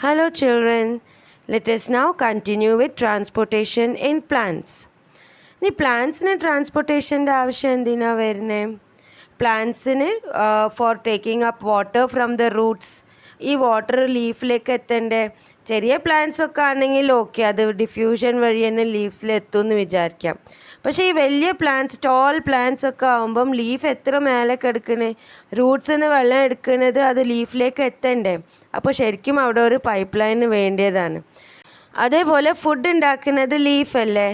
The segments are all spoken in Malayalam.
Hello children, let us now continue with transportation in plants. ഈ പ്ലാന്റ്സിന് ട്രാൻസ്പോർട്ടേഷൻ്റെ ആവശ്യം എന്തിനാ വരുന്നത്? പ്ലാന്റ്സിന് for taking up water from the roots, ഈ വാട്ടർ ലീഫിലേക്ക് എത്തണ്ടേ. ചെറിയ പ്ലാന്റ്സ് ഒക്കെ ആണെങ്കിൽ ഓക്കെ, അത് ഡിഫ്യൂഷൻ വഴി തന്നെ ലീവ്സിൽ എത്തും എന്ന് വിചാരിക്കാം. പക്ഷേ ഈ വലിയ പ്ലാന്റ്സ്, ടോൾ പ്ലാന്റ്സ് ഒക്കെ ആകുമ്പം ലീഫ് എത്ര മേലേക്ക് എടുക്കണേ, റൂട്ട്സിൽ നിന്ന് വെള്ളം എടുക്കുന്നത് അത് ലീഫിലേക്ക് എത്തണ്ടേ. അപ്പോൾ ശരിക്കും അവിടെ ഒരു പൈപ്പ് ലൈന് വേണ്ടിയതാണ്. അതേപോലെ ഫുഡ് ഉണ്ടാക്കുന്നത് ലീഫല്ലേ,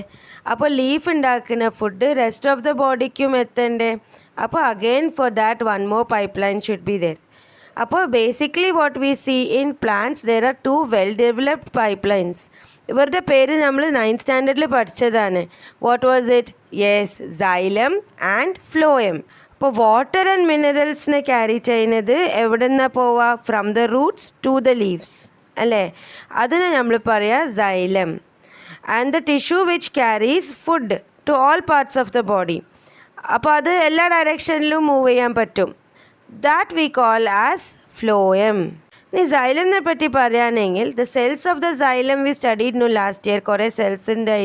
അപ്പോൾ ലീഫ് ഉണ്ടാക്കുന്ന ഫുഡ് റെസ്റ്റ് ഓഫ് ദ ബോഡിക്കും എത്തണ്ടേ. അപ്പോൾ again for that one more pipe line should be there. അപ്പോൾ basically what we see in plants there are two well developed pipe lines. ഇവരുടെ പേര് നമ്മൾ 9th സ്റ്റാൻഡേർഡിൽ പഠിച്ചതാണ്. What was it? Yes, xylem and phloem. അപ്പോൾ വാട്ടർ ആൻഡ് മിനറൽസിനെ ക്യാരി ചെയ്യുന്നത് എവിടെ നിന്നാണ് പോവുക? From the roots to the leaves അല്ലേ, അതിനെ നമ്മൾ പറയുക xylem. And the tissue which carries food to all parts of the body. അപ്പോൾ അത് എല്ലാ ഡയറക്ഷനിലും മൂവ് ചെയ്യാൻ പറ്റും. That we call as phloem. ഇനി സൈലമിനെ പറ്റി പറയുകയാണെങ്കിൽ the cells of the xylem we studied last year. കുറേ സെൽസിൻ്റെ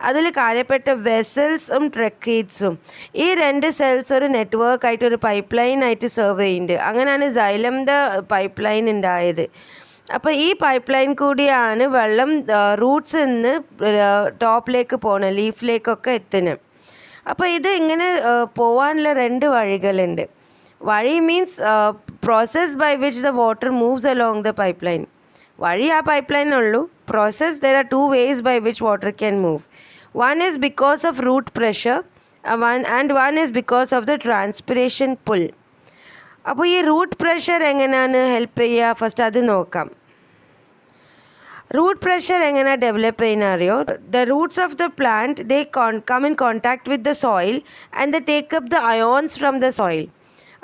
അതിൽ കാര്യപ്പെട്ട വെസൽസും ട്രക്കീറ്റ്സും, ഈ രണ്ട് സെൽസ് ഒരു നെറ്റ്വർക്കായിട്ട് ഒരു പൈപ്പ് ലൈൻ ആയിട്ട് സെർവ് ചെയ്യുന്നുണ്ട്. അങ്ങനെയാണ് സൈലമിൻ്റെ പൈപ്പ് ലൈൻ ഉണ്ടായത്. അപ്പോൾ ഈ പൈപ്പ് ലൈൻ കൂടിയാണ് വെള്ളം റൂട്ട്സിൽ നിന്ന് ടോപ്പിലേക്ക് പോകണം, ലീഫിലേക്കൊക്കെ എത്തുന്നത്. അപ്പോൾ ഇത് ഇങ്ങനെ പോകാനുള്ള രണ്ട് വഴികളുണ്ട്. വഴി means process by which the water moves along the pipe line. വഴി ആ പൈപ്പ് ലൈനുള്ളൂ. Process there are two ways by which water can move. One is because of root pressure and one is because of the transpiration pull. അപ്പോൾ ഈ റൂട്ട് പ്രഷർ എങ്ങനെയാണ് ഹെൽപ്പ് ചെയ്യുക? ഫസ്റ്റ് അത് നോക്കാം. റൂട്ട് പ്രഷർ എങ്ങനെ ഡെവലപ്പ് ചെയ്യുന്ന അറിയോ? The roots of the plant they come in contact with the soil and the take up the ions from the soil.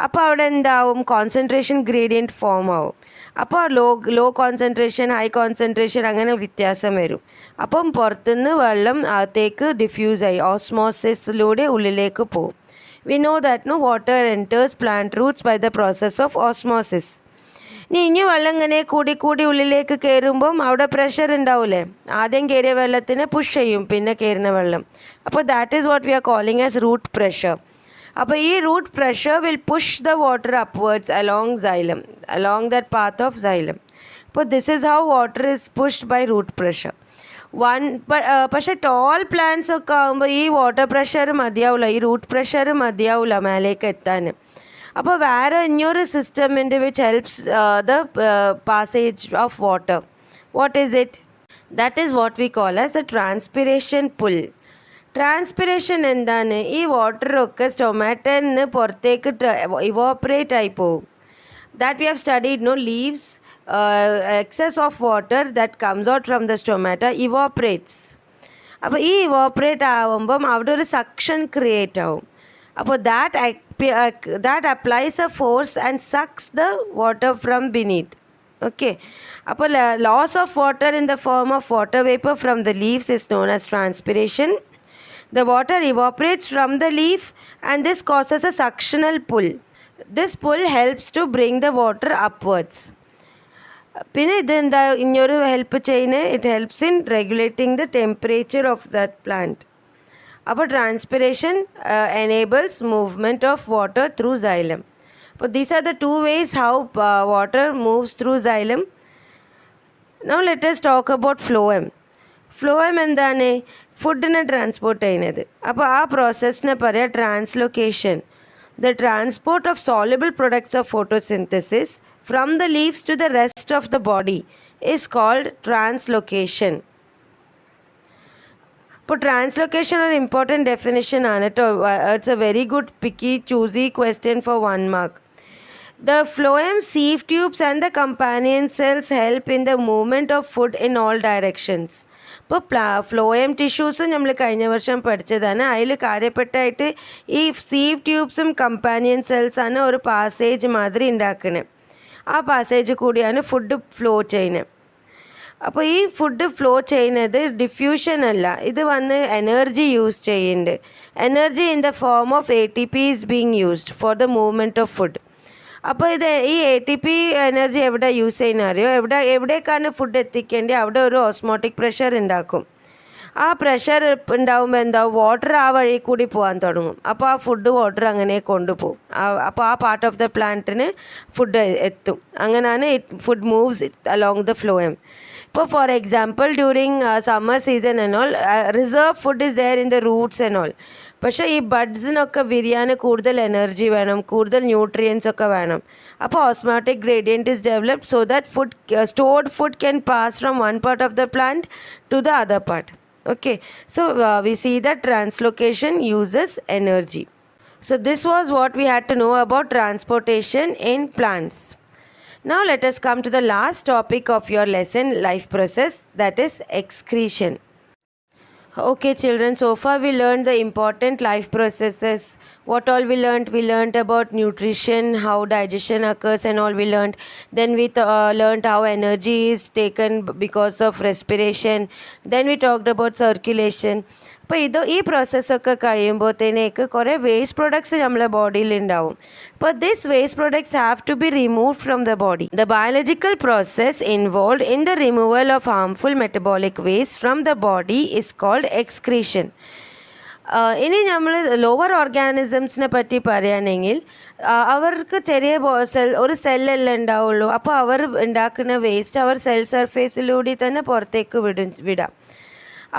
അപ്പോൾ അവിടെ എന്താവും? കോൺസെൻട്രേഷൻ ഗ്രേഡിയൻറ്റ് ഫോം ആവും. അപ്പോൾ ലോ കോൺസെൻട്രേഷൻ, ഹൈ കോൺസെൻട്രേഷൻ അങ്ങനെ വ്യത്യാസം വരും. അപ്പം പുറത്തുനിന്ന് വെള്ളം അകത്തേക്ക് ഡിഫ്യൂസ് ആയി ഓസ്മോസിസിലൂടെ ഉള്ളിലേക്ക് പോകും. We know that water enters plant roots by the process of osmosis. ഇനി വെള്ളം ഇങ്ങനെ കൂടി ഉള്ളിലേക്ക് കയറുമ്പം അവിടെ പ്രഷർ ഉണ്ടാവില്ലേ, ആദ്യം കയറിയ വെള്ളത്തിനെ പുഷ് ചെയ്യും പിന്നെ കയറുന്ന വെള്ളം. അപ്പോൾ that is what we are calling as root pressure. അപ്പോൾ ഈ root pressure will push the water upwards along xylem, along that path of xylem. അപ്പോൾ this is how water is pushed by root pressure. പക്ഷേ ടോൾ പ്ലാന്റ്സ് ഒക്കെ ആകുമ്പോൾ ഈ വാട്ടർ പ്രഷർ മതിയാവില്ല, ഈ റൂട്ട് പ്രഷർ മതിയാവില്ല മേലേക്ക് എത്താൻ. അപ്പോൾ വേറെ ഇനിയൊരു സിസ്റ്റം ഉണ്ട് which helps the passage of water. What is it? That is what we call as the transpiration pull. Transpiration എന്താണ്? ഈ വാട്ടറൊക്കെ സ്റ്റൊമാറ്റോയിൽ നിന്ന് പുറത്തേക്ക് ഇവോപ്പറേറ്റ് ആയി പോകും. That we have studied, leaves, excess of water that comes out from the stomata evaporates. അപ്പോൾ ഈ ഇവോപ്പറേറ്റ് ആവുമ്പം അവിടെ ഒരു സക്ഷൻ ക്രിയേറ്റ് ആവും. അപ്പോൾ that applies a force and sucks the water from beneath. Okay. അപ്പോൾ loss of water in the form of water vapor from the leaves is known as transpiration. The water evaporates from the leaf and this causes a suctional pull. This pull helps to bring the water upwards. പിന്നെ ഇതെന്താ ഇനിയൊരു ഹെൽപ്പ് ചെയ്യുന്നത്? It helps in regulating the temperature of that plant. അപ്പോൾ transpiration enables movement of water through xylem. അപ്പോൾ these are the two ways how water moves through xylem. Now let us talk about phloem. Phloem എന്താണ്? ഫുഡിനെ ട്രാൻസ്പോർട്ട് ചെയ്യുന്നത്. അപ്പോൾ ആ പ്രോസസ്സിനെ പറയുക translocation. The transport of soluble products of photosynthesis from the leaves to the rest of the body is called translocation. For translocation, an important definition on it. It's a very good picky choosy question for 1 mark. The phloem, sieve tubes and the companion cells help in the movement of food in all directions. ഇപ്പോൾ ഫ്ലോയം ടിഷ്യൂസും നമ്മൾ കഴിഞ്ഞ വർഷം പഠിച്ചതാണ്. അതിൽ കാര്യപ്പെട്ടായിട്ട് ഈ സീവ് ട്യൂബ്സും കമ്പാനിയൻ സെൽസാണ് ഒരു പാസേജ് മാതിരി ഉണ്ടാക്കുന്നത്. ആ പാസേജ് കൂടിയാണ് ഫുഡ് ഫ്ലോ ചെയ്യുന്നത്. അപ്പോൾ ഈ ഫുഡ് ഫ്ലോ ചെയ്യുന്നത് ഡിഫ്യൂഷൻ അല്ല, ഇത് വന്ന് എനർജി യൂസ് ചെയ്യുന്നുണ്ട്. Energy in the form of ATP is being used for the movement of food. അപ്പോൾ ഈ ATP എനർജി എവിടെ യൂസ് ചെയ്യുന്ന അറിയോ? എവിടേക്കാണ് ഫുഡ് എത്തിക്കേണ്ടത് അവിടെ ഒരു ഓസ്മോട്ടിക് പ്രഷർ ഉണ്ടാക്കും. ആ പ്രഷർ ഉണ്ടാകുമ്പോൾ എന്താവും, വാട്ടർ ആ വഴി കൂടി പോകാൻ തുടങ്ങും. അപ്പോൾ ആ ഫുഡ് വാട്ടർ അങ്ങനെ കൊണ്ടുപോകും. അപ്പോൾ ആ പാർട്ട് ഓഫ് ദ പ്ലാന്റിന് ഫുഡ് എത്തും. അങ്ങനെയാണ് food moves along the phloem. ഇപ്പോൾ for example during summer season and all reserve food is there in the roots and all. പക്ഷേ ഈ ബഡ്സിനൊക്കെ വിരിയാൻ കൂടുതൽ എനർജി വേണം, കൂടുതൽ ന്യൂട്രിയൻസ് ഒക്കെ വേണം. അപ്പോൾ osmotic gradient is developed so that stored food can pass from one part of the plant to the other part. Okay, so we see that translocation uses energy. So this was what we had to know about transportation in plants. Now let us come to the last topic of your lesson, life process, that is excretion. Okay children, so far we learned the important life processes. What all we learned about nutrition, how digestion occurs and all we learned. Then we learned how energy is taken because of respiration. Then we talked about circulation. അപ്പോൾ ഈ പ്രോസസ്സൊക്കെ കഴിയുമ്പോഴത്തേക്ക് കുറേ വേസ്റ്റ് പ്രൊഡക്ട്സ് നമ്മളെ ബോഡിയിൽ ഉണ്ടാവും. അപ്പോൾ this waste products have to be remove from the body. The biological process involve in the removal of harmful metabolic waste from the body is called excretion. ഇനി നമ്മൾ ലോവർ ഓർഗാനിസംസിനെ പറ്റി പറയുകയാണെങ്കിൽ അവർക്ക് ചെറിയ ഒരു സെല്ലെല്ലാം ഉണ്ടാവുള്ളൂ. അപ്പോൾ അവർ ഉണ്ടാക്കുന്ന വേസ്റ്റ് അവർ സെൽ സർഫേസിലൂടെ തന്നെ പുറത്തേക്ക് വിടാം.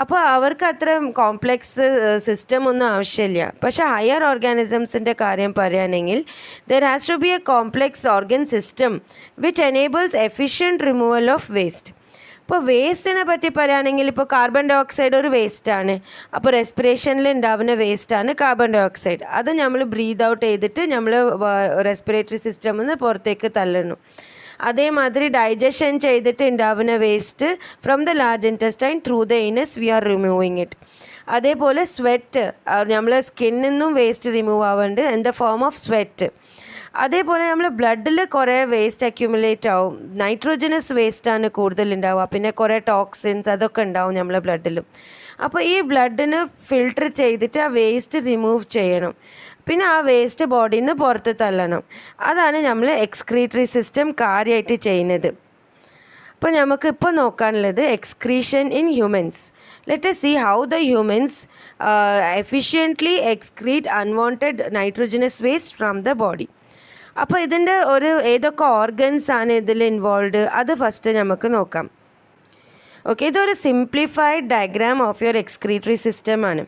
അപ്പോൾ അവർക്ക് അത്ര കോംപ്ലെക്സ് സിസ്റ്റം ഒന്നും ആവശ്യമില്ല. പക്ഷേ ഹയർ ഓർഗാനിസംസിൻ്റെ കാര്യം പറയുകയാണെങ്കിൽ there has to be a complex organ system which enables efficient removal of waste. ഇപ്പോൾ വേസ്റ്റിനെ പറ്റി പറയുകയാണെങ്കിൽ ഇപ്പോൾ കാർബൺ ഡൈ ഓക്സൈഡ് ഒരു വേസ്റ്റാണ്. അപ്പോൾ റെസ്പിറേഷനിൽ ഉണ്ടാവുന്ന വേസ്റ്റാണ് കാർബൺ ഡൈ ഓക്സൈഡ്. അത് നമ്മൾ ബ്രീത്ത് ഔട്ട് ചെയ്തിട്ട് നമ്മൾ റെസ്പിറേറ്ററി സിസ്റ്റമിൽ നിന്ന് പുറത്തേക്ക് തള്ളുന്നു. അതേമാതിരി ഡൈജഷൻ ചെയ്തിട്ട് ഉണ്ടാവുന്ന waste from the large intestine through the anus we are removing it. അതേപോലെ സ്വെറ്റ്, നമ്മളെ സ്കിന്നിൽ നിന്നും വേസ്റ്റ് റിമൂവ് ആവുന്നുണ്ട് in the form of sweat. അതേപോലെ നമ്മൾ ബ്ലഡിൽ കുറേ വേസ്റ്റ് അക്യുമുലേറ്റ് ആവും. നൈട്രോജനസ് വേസ്റ്റാണ് കൂടുതൽ ഉണ്ടാവുക. പിന്നെ കുറേ ടോക്സിൻസ് അതൊക്കെ ഉണ്ടാവും നമ്മളെ ബ്ലഡിലും. അപ്പോൾ ഈ ബ്ലഡിന് ഫിൽട്ടർ ചെയ്തിട്ട് ആ വേസ്റ്റ് റിമൂവ് ചെയ്യണം. പിന്നെ ആ വേസ്റ്റ് ബോഡിയിൽ നിന്ന് പുറത്ത് തള്ളണം. അതാണ് നമ്മൾ എക്സ്ക്രീറ്ററി സിസ്റ്റം കാര്യമായിട്ട് ചെയ്യുന്നത്. അപ്പോൾ നമുക്ക് ഇപ്പോൾ നോക്കാനുള്ളത് excretion in humans. Let us see how the humans efficiently excrete unwanted nitrogenous waste from the body. അപ്പോൾ ഇതിൻ്റെ ഏതൊക്കെ ഓർഗൻസ് ആണ് ഇതിൽ ഇൻവോൾവ്, അത് ഫസ്റ്റ് നമുക്ക് നോക്കാം. ഓക്കെ, ഇതൊരു simplified diagram of your excretory സിസ്റ്റമാണ്.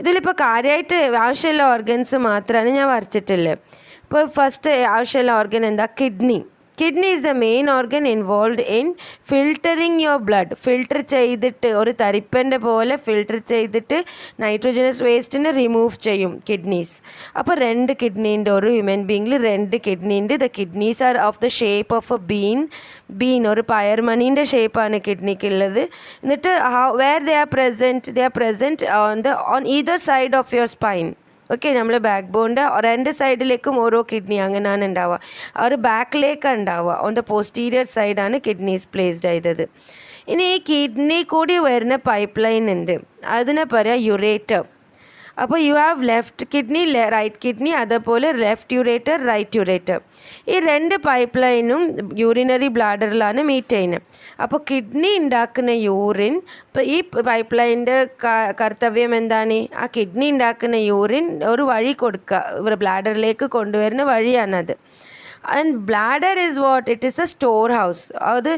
ഇതിലിപ്പോൾ കാര്യമായിട്ട് ആവശ്യമുള്ള ഓർഗൻസ് മാത്രമാണ് ഞാൻ വരച്ചിട്ടുള്ളത്. ഇപ്പോൾ ഫസ്റ്റ് ആവശ്യമുള്ള ഓർഗൻ എന്താ? Kidney. Kidney is the main organ involve in filtering your blood. Filter ചെയ്തിട്ട് ഒരു തരിപ്പൻ്റെ പോലെ ഫിൽട്ടർ ചെയ്തിട്ട് നൈട്രോജനസ് വേസ്റ്റിനെ റിമൂവ് ചെയ്യും കിഡ്നീസ്. അപ്പോൾ 2 കിഡ്നി ഉണ്ട് ഒരു ഹ്യൂമൻ ബീങ്ങിൽ. 2 കിഡ്നി ഉണ്ട്. The kidneys are of the shape of a bean ഒരു പയർമണീൻ്റെ ഷേപ്പാണ് കിഡ്നിക്കുള്ളത്. എന്നിട്ട് where they are present on either side of your spine. Okay, നമ്മൾ ബാക്ക് ബോണിൻ്റെ 2 സൈഡിലേക്കും ഓരോ കിഡ്നി അങ്ങനെയാണ് ഉണ്ടാവുക. ഒരു ബാക്കിലേക്കാണ് ഉണ്ടാവുക. ഓൺ ദ പോസ്റ്റീരിയർ സൈഡാണ് കിഡ്നീസ് പ്ലേസ്ഡ് ചെയ്തത്. ഇനി ഈ കിഡ്നി കൂടി വരുന്ന പൈപ്പ് ലൈൻ ഉണ്ട്, അതിനെ പറയാം യുറേറ്റർ. അപ്പോൾ you have left kidney, right kidney, അതേപോലെ ലെഫ്റ്റ് യുറേറ്റർ, റൈറ്റ് യുറേറ്റർ. ഈ 2 പൈപ്പ് ലൈനും യൂറിനറി ബ്ലാഡറിലാണ് മീറ്റ് ചെയ്യുന്നത്. അപ്പോൾ കിഡ്നി ഉണ്ടാക്കുന്ന യൂറിൻ, ഇപ്പോൾ ഈ പൈപ്പ് ലൈനിൻ്റെ കർത്തവ്യം എന്താണ്? ആ കിഡ്നി ഉണ്ടാക്കുന്ന യൂറിൻ ഒരു വഴി കൊടുക്കുക, ബ്ലാഡറിലേക്ക് കൊണ്ടുവരുന്ന വഴിയാണത്. And bladder is what? It is a store house. അത്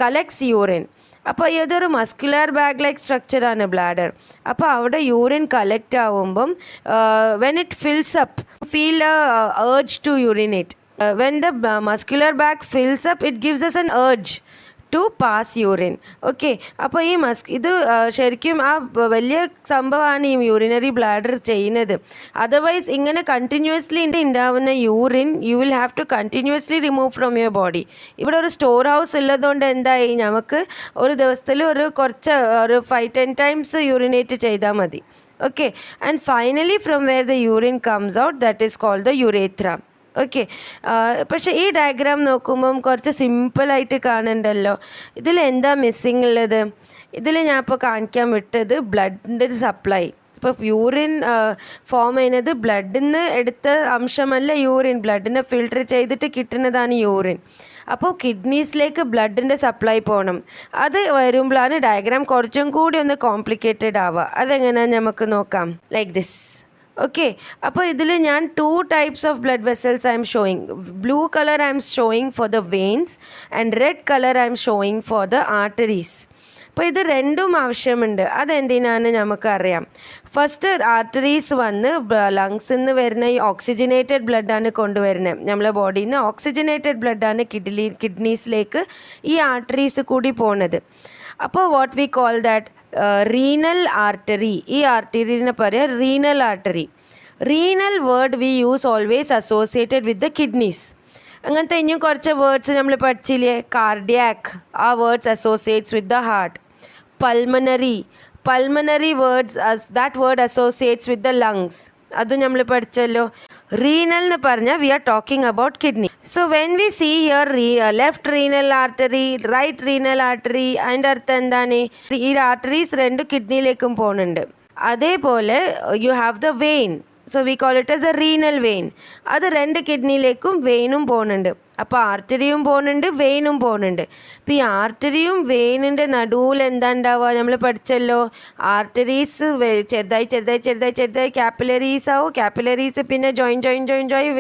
കളക്ട്സ് യൂറിൻ. അപ്പോൾ ഇതൊരു മസ്കുലർ ബാഗ് ലൈക്ക് സ്ട്രക്ചറാണ് ബ്ലാഡർ. അപ്പോൾ അവിടെ യൂറിൻ കളക്ട് ആവുമ്പം when it fills up feel urge to urinate. When the muscular bag fills up, it gives us an urge to pass urine. Okay, അപ്പോൾ ഇത് ശരിക്കും ആ വലിയ സംഭവമാണ് ഈ യൂറിനറി ബ്ലാഡർ ചെയ്യുന്നത്. അതർവൈസ് ഇങ്ങനെ കണ്ടിന്യൂസ്ലി ഉണ്ടാവുന്ന urine you will have to continuously remove from your body. ഇവിടെ ഒരു സ്റ്റോർ ഹൗസ് ഉള്ളതുകൊണ്ട് എന്തായി, നമുക്ക് ഒരു ദിവസത്തിൽ ഒരു 5-10 ടൈംസ് യൂറിനേറ്റ് ചെയ്താൽ മതി. Okay, and finally from where the urine comes out, that is called the urethra. Okay, പക്ഷേ ഈ ഡയഗ്രാം നോക്കുമ്പം കുറച്ച് സിമ്പിളായിട്ട് കാണണ്ടല്ലോ. ഇതിൽ എന്താ മിസ്സിങ് ഉള്ളത്? ഇതിൽ ഞാൻ ഇപ്പോൾ കാണിക്കാൻ വിട്ടത് ബ്ലഡിൻ്റെ സപ്ലൈ. ഇപ്പോൾ യൂറിൻ ഫോം ചെയ്യുന്നത് ബ്ലഡിൽ നിന്ന് എടുത്ത അംശമല്ല യൂറിൻ, ബ്ലഡിനെ ഫിൽട്ടർ ചെയ്തിട്ട് കിട്ടുന്നതാണ് യൂറിൻ. അപ്പോൾ കിഡ്നീസിലേക്ക് ബ്ലഡിൻ്റെ സപ്ലൈ പോകണം. അത് വരുമ്പോഴാണ് ഡയഗ്രാം കുറച്ചും കൂടി ഒന്ന് കോംപ്ലിക്കേറ്റഡ് ആവുക. അതെങ്ങനെയാണ് നമുക്ക് നോക്കാം. Like this. ഓക്കെ, അപ്പോൾ ഇതിൽ ഞാൻ 2 types of blood vessels I am showing. Blue color I am showing for the veins and red color I am showing for the arteries. അപ്പോൾ ഇത് രണ്ടും ആവശ്യമുണ്ട്. അതെന്തിനാണ് നമുക്കറിയാം. ഫസ്റ്റ് ആർട്ടറീസ് വന്ന് ലങ്സിൽ നിന്ന് വരുന്ന ഈ ഓക്സിജനേറ്റഡ് ബ്ലഡാണ് കൊണ്ടുവരുന്നത്. നമ്മളെ ബോഡിയിൽ നിന്ന് ഓക്സിജനേറ്റഡ് ബ്ലഡാണ് കിഡ്നീസിലേക്ക് ഈ ആർട്ടറീസ് കൂടി പോകുന്നത്. അപ്പോൾ what we call that renal artery. ഈ ആർട്ടറിനെ പറയാം renal artery. Renal word we use always associated with the kidneys. അങ്ങനത്തെ ഇനിയും കുറച്ച് വേർഡ്സ് നമ്മൾ പഠിച്ചില്ലേ. കാർഡിയാക്, ആ words associates with the heart. Pulmonary words that word associates with the lungs, അതും നമ്മൾ പഠിച്ചല്ലോ. റീനൽ എന്ന് പറഞ്ഞാൽ we are talking about kidney. So when we see here left renal artery, right renal artery, അതിൻ്റെ അർത്ഥം എന്താണ്? ഈ ആർട്ടറീസ് രണ്ടും കിഡ്നിയിലേക്കും പോകുന്നുണ്ട്. അതേപോലെ you have the vein. So we call it as a renal vein. അത് രണ്ട് കിഡ്നിയിലേക്കും വെയിനും പോകുന്നുണ്ട്. അപ്പോൾ ആർട്ടറിയും പോകുന്നുണ്ട്, വെയിനും പോകുന്നുണ്ട്. അപ്പോൾ ഈ ആർട്ടറിയും വെയിനിൻ്റെ നടുവിൽ എന്താ ഉണ്ടാവുക? നമ്മൾ പഠിച്ചല്ലോ. ആർട്ടറീസ് ചെറുതായി കാപ്പിലറീസ് ആവും. കാപ്പിലറീസ് പിന്നെ ജോയിൻ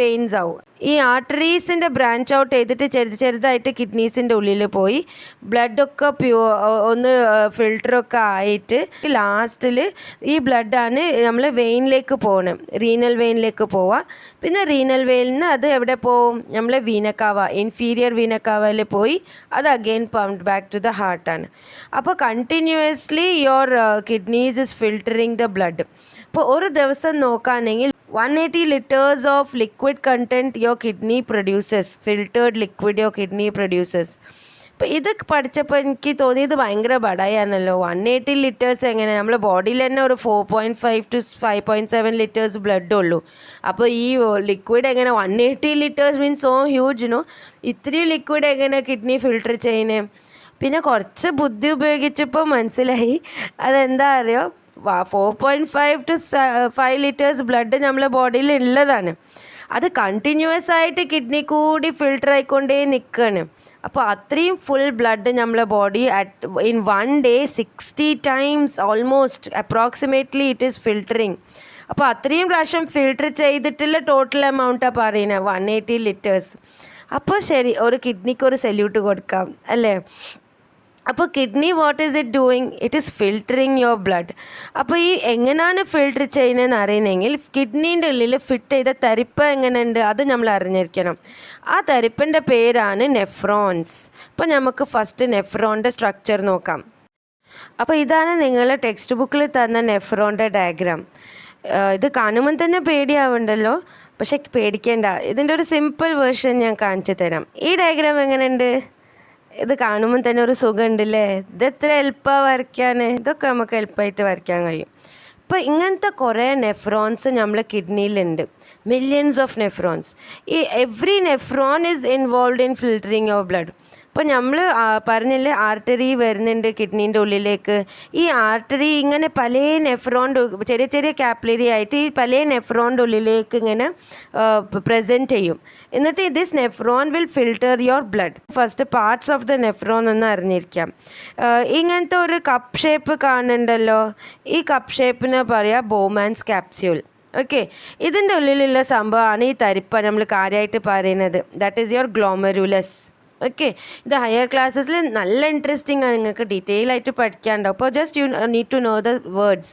വെയിൻസ് ആവും. ഈ ആർട്ടറീസിൻ്റെ ബ്രാഞ്ച് ഔട്ട് ചെയ്തിട്ട് ചെറുതായിട്ട് കിഡ്നീസിൻ്റെ ഉള്ളിൽ പോയി ബ്ലഡൊക്കെ ഒന്ന് ഫിൽട്ടറൊക്കെ ആയിട്ട് ലാസ്റ്റിൽ ഈ ബ്ലഡാണ് നമ്മൾ വെയിനിലേക്ക് പോകണം. റീനൽ വെയിനിലേക്ക് പോവുക. പിന്നെ റീനൽ വെയിനിൽ നിന്ന് അത് എവിടെ പോവും? നമ്മളെ ഇൻഫീരിയർ വീനക്കാവയിൽ പോയി അത് again pumped back to the ഹാർട്ടാണ്. അപ്പോൾ continuously your kidneys is filtering the blood. ഇപ്പോൾ ഒരു ദിവസം നോക്കുകയാണെങ്കിൽ 180 liters of liquid content your kidney produces. Filtered liquid your kidney produces. ഇപ്പോൾ ഇത് പഠിച്ചപ്പോൾ എനിക്ക് തോന്നിയത് ഭയങ്കര ബടായാണല്ലോ. 180 liters എങ്ങനെ? നമ്മുടെ ബോഡിയിൽ തന്നെ ഒരു 4.5 to 5.7 liters ബ്ലഡ് ഉള്ളൂ. അപ്പോൾ ഈ ലിക്വിഡ് എങ്ങനെ 180 liters means so huge no. ഇത്രയും ലിക്വിഡ് എങ്ങനെ കിഡ്നി ഫിൽട്ടർ ചെയ്യുന്നത്? പിന്നെ കുറച്ച് ബുദ്ധി ഉപയോഗിച്ചപ്പോൾ മനസ്സിലായി അതെന്താ അറിയോ, 4.5 to 5 liters ബ്ലഡ് നമ്മളെ ബോഡിയിൽ ഉള്ളതാണ്. അത് കണ്ടിന്യൂസ് ആയിട്ട് കിഡ്നി കൂടി ഫിൽട്ടർ ആയിക്കൊണ്ടേ നിൽക്കുകയാണ്. അപ്പോൾ അത്രയും ഫുൾ ബ്ലഡ് നമ്മളെ body in 1 day 60 times almost approximately it is filtering. അപ്പോൾ അത്രയും പ്രാവശ്യം ഫിൽട്ടർ ചെയ്തിട്ടുള്ള ടോട്ടൽ എമൗണ്ടാണ് പറയുന്നത് 180 liters. അപ്പോൾ ശരി, ഒരു കിഡ്നിക്ക് ഒരു സല്യൂട്ട് കൊടുക്കാം അല്ലേ. അപ്പോൾ kidney what is it doing? It is filtering your blood. അപ്പോൾ ഈ എങ്ങനെയാണ് ഫിൽട്ടർ ചെയ്യുന്നതെന്ന് അറിയണമെങ്കിൽ കിഡ്നീൻ്റെ ഉള്ളിൽ ഫിറ്റ് ചെയ്ത തരിപ്പ് എങ്ങനെയുണ്ട് അത് നമ്മൾ അറിഞ്ഞിരിക്കണം. ആ തരിപ്പിൻ്റെ പേരാണ് നെഫ്രോൺസ്. അപ്പോൾ നമുക്ക് ഫസ്റ്റ് നെഫ്രോണിൻ്റെ സ്ട്രക്ചർ നോക്കാം. അപ്പോൾ ഇതാണ് നിങ്ങളുടെ ടെക്സ്റ്റ് ബുക്കിൽ തന്ന നെഫ്രോണിൻ്റെ ഡയഗ്രാം. ഇത് കാണുമ്പോൾ തന്നെ പേടിയാവുണ്ടല്ലോ, പക്ഷെ പേടിക്കേണ്ട. ഇതിൻ്റെ ഒരു സിമ്പിൾ വേർഷൻ ഞാൻ കാണിച്ചു തരാം. ഈ ഡയഗ്രാം എങ്ങനെയുണ്ട്? ഇത് കാണുമ്പോൾ തന്നെ ഒരു സുഖമുണ്ടല്ലേ. ഇത് എത്ര എളുപ്പമാണ് വരയ്ക്കാൻ. ഇതൊക്കെ നമുക്ക് എളുപ്പമായിട്ട് വരയ്ക്കാൻ കഴിയും. ഇപ്പോൾ ഇങ്ങനത്തെ കുറേ നെഫ്രോൺസ് നമ്മളെ കിഡ്നിയിലുണ്ട്. Millions of nephrons. ഈ every nephron is involve in filtering of blood. ഇപ്പോൾ നമ്മൾ പറഞ്ഞില്ലേ ആർട്ടറി വരുന്നുണ്ട് കിഡ്നീൻ്റെ ഉള്ളിലേക്ക്. ഈ ആർട്ടറി ഇങ്ങനെ പല നെഫ്രോണിൻ്റെ ചെറിയ കാപ്പിലറി ആയിട്ട് ഈ പല നെഫ്രോണിൻ്റെ ഉള്ളിലേക്ക് ഇങ്ങനെ പ്രസൻറ്റ് ചെയ്യും. എന്നിട്ട് this nephron will filter your blood. First parts of the nephron എന്ന് അറിഞ്ഞിരിക്കാം. ഇങ്ങനത്തെ ഒരു കപ്പ് ഷേപ്പ് കാണുന്നുണ്ടല്ലോ. ഈ കപ്പ് ഷേപ്പിന് പറയാം ബോമാൻസ് ക്യാപ്സ്യൂൾ. ഓക്കെ, ഇതിൻ്റെ ഉള്ളിലുള്ള സംഭവമാണ് ഈ തരിപ്പ നമ്മൾ കാര്യമായിട്ട് പറയുന്നത്. That is your glomerulus. Okay, ഇത് ഹയർ ക്ലാസ്സസിൽ നല്ല ഇൻട്രസ്റ്റിംഗ് ആണ്, നിങ്ങൾക്ക് ഡീറ്റെയിൽ ആയിട്ട് പഠിക്കാനുണ്ടാവും. അപ്പോൾ just you need to know the words.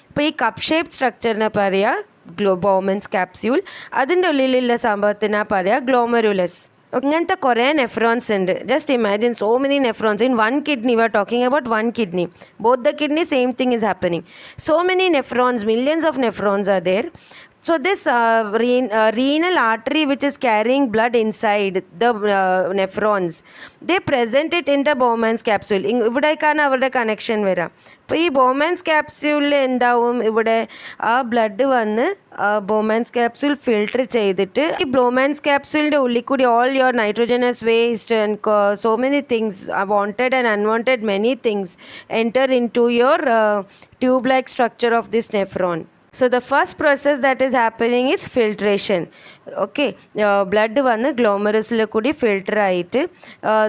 അപ്പോൾ ഈ കപ്പ് ഷേപ്പ് സ്ട്രക്ചറിനെ പറയുക ബോമൻസ് ക്യാപ്സ്യൂൾ. അതിൻ്റെ ഉള്ളിലുള്ള സംഭവത്തിനാ പറയുക ഗ്ലോമരുലസ്. ഇങ്ങനത്തെ കുറേ നെഫ്രോൺസ് ഉണ്ട്. Just imagine so many nephrons in one kidney. We are talking about one kidney. Both the kidney same thing is happening. So many nephrons, millions of nephrons are there. So this renal artery which is carrying blood inside the nephrons, they present it in the Bowman's capsule. ഇവിടേക്കാണ് അവരുടെ കണക്ഷൻ വരാം. അപ്പോൾ ഈ ബോമാൻസ് ക്യാപ്സ്യൂളിൽ എന്താവും, ഇവിടെ ആ ബ്ലഡ് വന്ന് ബോമാൻസ് ക്യാപ്സ്യൂൾ ഫിൽട്ടർ ചെയ്തിട്ട് ഈ ബോമാൻസ് ക്യാപ്സ്യൂളിൻ്റെ ഉള്ളിൽ കൂടി all your nitrogenous waste and so many things wanted and unwanted many things enter into your tube like structure of this nephron. So the first process that is happening is filtration. Okay, blood vannu glomerulus il kudi filter aayittu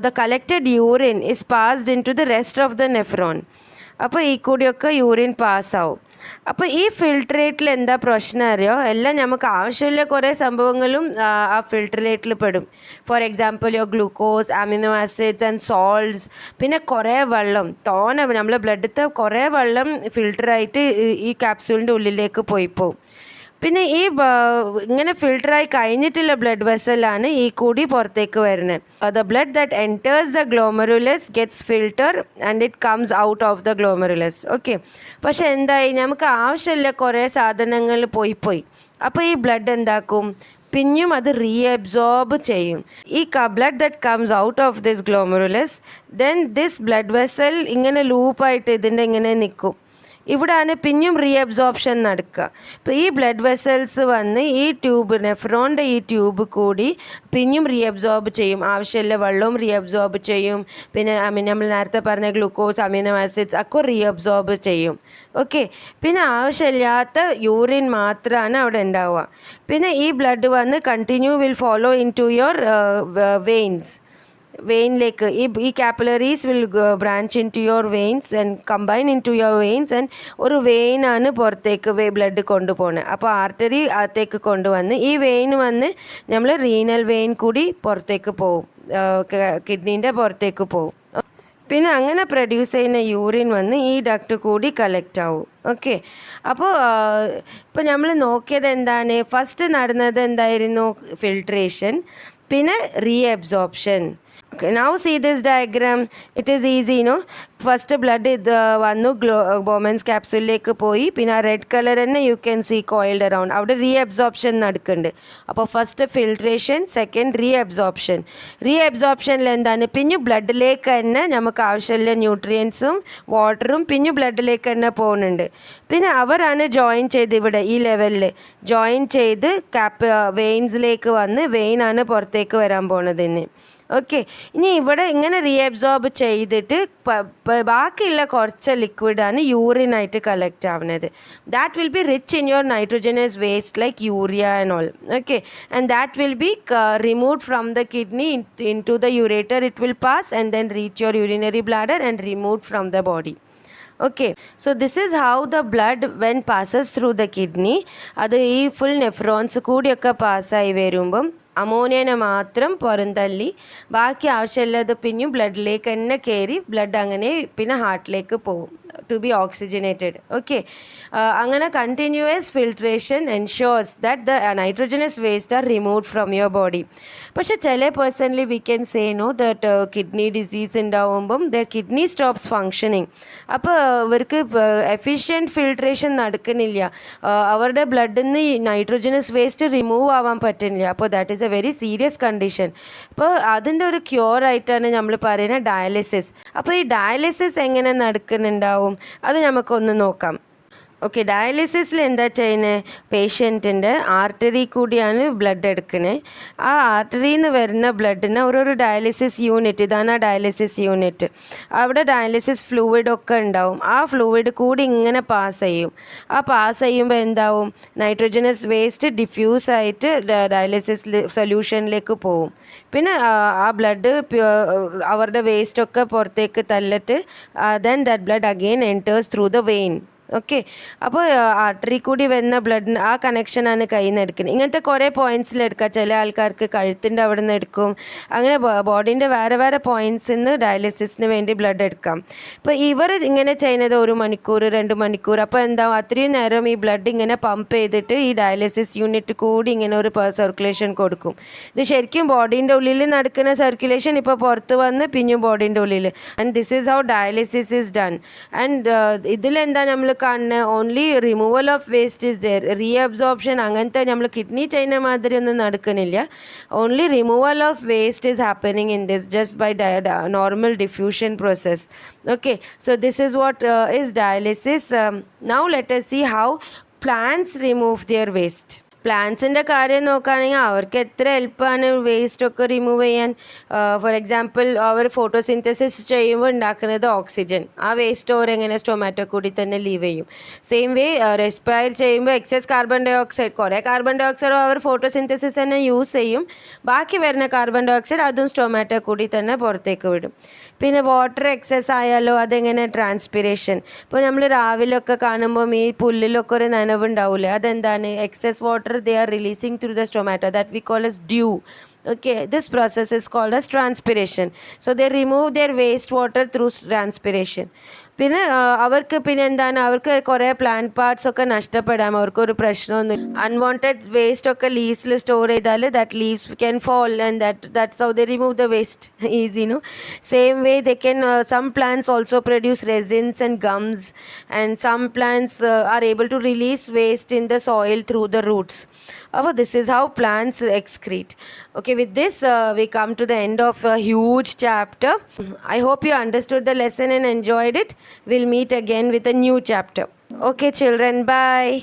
the collected urine is passed into the rest of the nephron. അപ്പോൾ ഈ കൂടിയൊക്കെ യൂറിൻ പാസ്സാവും. അപ്പോൾ ഈ ഫിൽട്രേറ്റിൽ എന്താ പ്രശ്നം അറിയോ, എല്ലാം നമുക്ക് ആവശ്യമില്ല കുറേ സംഭവങ്ങളും ആ ഫിൽട്രേറ്റിൽ പെടും. ഫോർ എക്സാമ്പിൾ യോ glucose, amino acids and salts, പിന്നെ കുറേ വെള്ളം, നമ്മളെ ബ്ലഡിലത്തെ കുറേ വെള്ളം ഫിൽട്ടറായിട്ട് ഈ ക്യാപ്സ്യൂളിൻ്റെ ഉള്ളിലേക്ക് പോവും. പിന്നെ ഈ ഇങ്ങനെ ഫിൽട്ടറായി കഴിഞ്ഞിട്ടുള്ള ബ്ലഡ് വെസലാണ് ഈ കൂടി പുറത്തേക്ക് വരുന്നത്. The blood that enters the glomerulus gets filter and it comes out of the glomerulus. Okay, പക്ഷെ എന്തായി, നമുക്ക് ആവശ്യമില്ല കുറേ സാധനങ്ങൾ പോയി. അപ്പോൾ ഈ ബ്ലഡ് എന്താക്കും, പിന്നെയും അത് റീഅബ്സോർബ് ചെയ്യും. ഈ blood that comes out of this glomerulus, then this blood vessel ഇങ്ങനെ ലൂപ്പായിട്ട് ഇതിൻ്റെ ഇങ്ങനെ നിൽക്കും. ഇവിടെയാണ് പിന്നെയും റീഅബ്സോർപ്ഷൻ നടക്കുക. അപ്പോൾ ഈ ബ്ലഡ് വെസൽസ് വന്ന് ഈ ട്യൂബ്, നെഫ്രോണിൻ്റെ ഈ ട്യൂബ് കൂടി പിന്നെയും റീഅബ്സോർബ് ചെയ്യും. ആവശ്യമില്ല വെള്ളവും റീഅബ്സോർബ് ചെയ്യും. പിന്നെ നമ്മൾ നേരത്തെ പറഞ്ഞ ഗ്ലൂക്കോസ്, അമിനോ ആസിഡ്സ് ഒക്കെ റീഅബ്സോർബ് ചെയ്യും. ഓക്കെ, പിന്നെ ആവശ്യമില്ലാത്ത യൂറിൻ മാത്രമാണ് അവിടെ ഉണ്ടാവുക. പിന്നെ ഈ ബ്ലഡ് വന്ന് continue will follow into your വെയിനിലേക്ക്. ഈ capillaries will branch into your veins and combine into your veins and ഒരു വെയിനാണ് പുറത്തേക്ക് ബ്ലഡ് കൊണ്ടുപോകുന്നത്. അപ്പോൾ ആർട്ടറി അകത്തേക്ക് കൊണ്ടുവന്ന് ഈ വെയിൻ വന്ന് നമ്മൾ റീനൽ വെയിൻ കൂടി പുറത്തേക്ക് പോവും, കിഡ്നീൻ്റെ പുറത്തേക്ക് പോവും. പിന്നെ അങ്ങനെ പ്രൊഡ്യൂസ് ചെയ്യുന്ന യൂറിൻ വന്ന് ഈ ഡക്റ്റ് കൂടി കളക്ട് ആവും. ഓക്കെ, അപ്പോൾ ഇപ്പോൾ നമ്മൾ നോക്കിയത് എന്താണ്, ഫസ്റ്റ് നടന്നത് എന്തായിരുന്നു, ഫിൽട്രേഷൻ, പിന്നെ reabsorption. Okay, now see this diagram. It is easy, no? First blood ഇത് വന്നു ബോമൻസ് ക്യാപ്സ്യൂളിലേക്ക് പോയി. പിന്നെ ആ റെഡ് കളർ തന്നെ you can see coiled around, അവിടെ റീഅബ്സോർപ്ഷൻ നടക്കുന്നുണ്ട്. അപ്പോൾ ഫസ്റ്റ് ഫിൽട്രേഷൻ, സെക്കൻഡ് റീഅബ്സോർപ്ഷനിൽ എന്താണ്, പിന്നെ ബ്ലഡിലേക്ക് തന്നെ നമുക്ക് ആവശ്യമുള്ള ന്യൂട്രിയൻസും വാട്ടറും പിന്നെ ബ്ലഡിലേക്ക് തന്നെ പോകുന്നുണ്ട്. പിന്നെ അവരാണ് ജോയിൻ ചെയ്ത് ഇവിടെ ഈ ലെവലിൽ ജോയിൻ ചെയ്ത് വെയിൻസിലേക്ക് വന്ന് വെയിനാണ് പുറത്തേക്ക് വരാൻ പോണത് ഇന്ന്. ഓക്കെ, ഇനി ഇവിടെ ഇങ്ങനെ റീഅബ്സോർബ് ചെയ്തിട്ട് ബാക്കിയുള്ള കുറച്ച് ലിക്വിഡാണ് യൂറിനായിട്ട് കളക്ട് ആവുന്നത്. That will be rich in your nitrogenous waste like urea and all. Okay, and that will be removed from the kidney into the ureter. It will pass and then reach your urinary bladder and removed from the body. Okay, so this is how the blood when passes through the kidney, അത് ഈ ഫുൾ നെഫ്രോൺസ് കൂടിയൊക്കെ പാസ്സായി വരുമ്പം അമോണിയനെ മാത്രം പുറന്തള്ളി ബാക്കി ആവശ്യമുള്ളത് പിന്നെയും ബ്ലഡിലേക്ക് തന്നെ കയറി ബ്ലഡ് അങ്ങനെ പിന്നെ ഹാർട്ടിലേക്ക് പോകും ടു ബി ഓക്സിജനേറ്റഡ്. ഓക്കെ, അങ്ങനെ continuous filtration ensures that the nitrogenous waste are removed from your body. പക്ഷേ ചില personally we can say no that kidney disease ഉണ്ടാവുമ്പം ദ കിഡ്നി സ്റ്റോപ്സ് ഫങ്ഷനിങ്. അപ്പോൾ ഇവർക്ക് എഫിഷ്യൻറ്റ് ഫിൽട്രേഷൻ നടക്കുന്നില്ല, അവരുടെ ബ്ലഡിൽ നിന്ന് നൈട്രോജനസ് വേസ്റ്റ് റിമൂവ് ആവാൻ പറ്റുന്നില്ല. അപ്പോൾ that is A very serious condition. അപ്പോൾ അതിൻ്റെ ഒരു ക്യൂർ ആയിട്ടാണ് നമ്മൾ പറയുന്നത് ഡയാലിസിസ്. അപ്പോൾ ഈ ഡയാലിസിസ് എങ്ങനെ നടക്കുന്നുണ്ടാവും അത് നമുക്കൊന്ന് നോക്കാം. ഓക്കെ, ഡയാലിസിസിൽ എന്താ ചെയ്യുന്നത്, പേഷ്യൻറ്റിൻ്റെ ആർട്ടറി കൂടിയാണ് ബ്ലഡ് എടുക്കുന്നത്. ആ ആർട്ടറിയിൽ നിന്ന് വരുന്ന ബ്ലഡിന് ഒരു ഡയാലിസിസ് യൂണിറ്റ്, ഇതാണ് ആ ഡയാലിസിസ് യൂണിറ്റ്. അവിടെ ഡയാലിസിസ് ഫ്ലൂയിഡൊക്കെ ഉണ്ടാവും. ആ ഫ്ലൂയിഡ് കൂടി ഇങ്ങനെ പാസ് ചെയ്യും. ആ പാസ് ചെയ്യുമ്പോൾ എന്താവും, നൈട്രോജനസ് വേസ്റ്റ് ഡിഫ്യൂസ് ആയിട്ട് ഡയാലിസിസ് സൊല്യൂഷനിലേക്ക് പോവും. പിന്നെ ആ ബ്ലഡ് അവരുടെ വേസ്റ്റൊക്കെ പുറത്തേക്ക് തള്ളിട്ട് then that blood again enters through the vein. Okay, അപ്പോൾ ആർട്ടറി കൂടി വരുന്ന ബ്ലഡിന് ആ കണക്ഷനാണ് കയ്യിൽ നിന്ന് എടുക്കുന്നത്. ഇങ്ങനത്തെ കുറേ പോയിൻറ്റ്സിലെടുക്കുക. ചില ആൾക്കാർക്ക് കഴുത്തിൻ്റെ അവിടെ നിന്ന് എടുക്കും. അങ്ങനെ ബോഡീൻ്റെ വേറെ വേറെ പോയിൻറ്റ്സിൽ നിന്ന് ഡയാലിസിസിന് വേണ്ടി ബ്ലഡ് എടുക്കാം. ഇപ്പോൾ ഇവർ ഇങ്ങനെ ചെയ്യുന്നത് 1 മണിക്കൂർ 2 മണിക്കൂർ. അപ്പോൾ എന്താവും, അത്രയും നേരം ഈ ബ്ലഡ് ഇങ്ങനെ പമ്പ് ചെയ്തിട്ട് ഈ ഡയാലിസിസ് യൂണിറ്റ് കൂടി ഇങ്ങനെ ഒരു സർക്കുലേഷൻ കൊടുക്കും. ഇത് ശരിക്കും ബോഡീൻ്റെ ഉള്ളിൽ നടക്കുന്ന സർക്കുലേഷൻ ഇപ്പോൾ പുറത്ത് വന്ന് പിന്നെയും ബോഡീൻ്റെ ഉള്ളിൽ. And this is how dialysis is done. And ഇതിലെന്താ നമ്മൾ കാണുന്ന only removal of waste is there. Reabsorption അങ്ങനത്തെ നമ്മൾ കിഡ്നി ചെയ്യുന്ന മാതിരി ഒന്നും നടക്കുന്നില്ല. Only removal of waste is happening in this just by normal diffusion process. Okay, so this is what is dialysis. Now let us see how plants remove their waste. പ്ലാന്റ്സിൻ്റെ കാര്യം നോക്കുകയാണെങ്കിൽ അവർക്ക് എത്ര എളുപ്പമാണ് വേസ്റ്റൊക്കെ റിമൂവ് ചെയ്യാൻ. ഫോർ എക്സാമ്പിൾ അവർ ഫോട്ടോസിന്തസിസ് ചെയ്യുമ്പോൾ ഉണ്ടാക്കുന്നത് ഓക്സിജൻ, ആ വേസ്റ്റ് ഓരെങ്ങനെ സ്റ്റൊമാറ്റോ കൂടി തന്നെ ലീവ് ചെയ്യും. സെയിം വേ റെസ്പയർ ചെയ്യുമ്പോൾ എക്സസ് കാർബൺ ഡൈ ഓക്സൈഡ്, കുറേ കാർബൺ ഡൈ ഓക്സൈഡ് അവർ ഫോട്ടോസിന്തസിസ് തന്നെ യൂസ് ചെയ്യും, ബാക്കി വരുന്ന കാർബൺ ഡൈ ഓക്സൈഡ് അതും സ്റ്റൊമാറ്റോ കൂടി തന്നെ പുറത്തേക്ക് വിടും. പിന്നെ വാട്ടർ എക്സസ് ആയാലോ അതെങ്ങനെ ട്രാൻസ്പിറേഷൻ. ഇപ്പോൾ നമ്മൾ രാവിലെയൊക്കെ കാണുമ്പോൾ ഈ പുല്ലിലൊക്കെ ഒരു നനവുണ്ടാവില്ലേ, അതെന്താണ് excess water they are releasing through the stomata that we call as dew. Okay, this process is called as transpiration. So they remove their wastewater through transpiration. പിന്നെ അവർക്ക് പിന്നെ എന്താണ്, അവർക്ക് കുറേ പ്ലാന്റ് പാർട്സ് ഒക്കെ നഷ്ടപ്പെടാം, അവർക്കൊരു പ്രശ്നമൊന്നും. അൺവാണ്ടഡ് വേസ്റ്റ് ഒക്കെ ലീവ്സിൽ സ്റ്റോർ ചെയ്താൽ that leaves can fall and that's how they remove the waste easy, no. Same way they can some plants also produce resins and gums and some plants are able to release waste in the soil through the roots. അപ്പോൾ this is how plants excrete. Okay, with this we come to the end of a huge chapter. I hope you understood the lesson and enjoyed it. We'll meet again with a new chapter. Okay children, bye.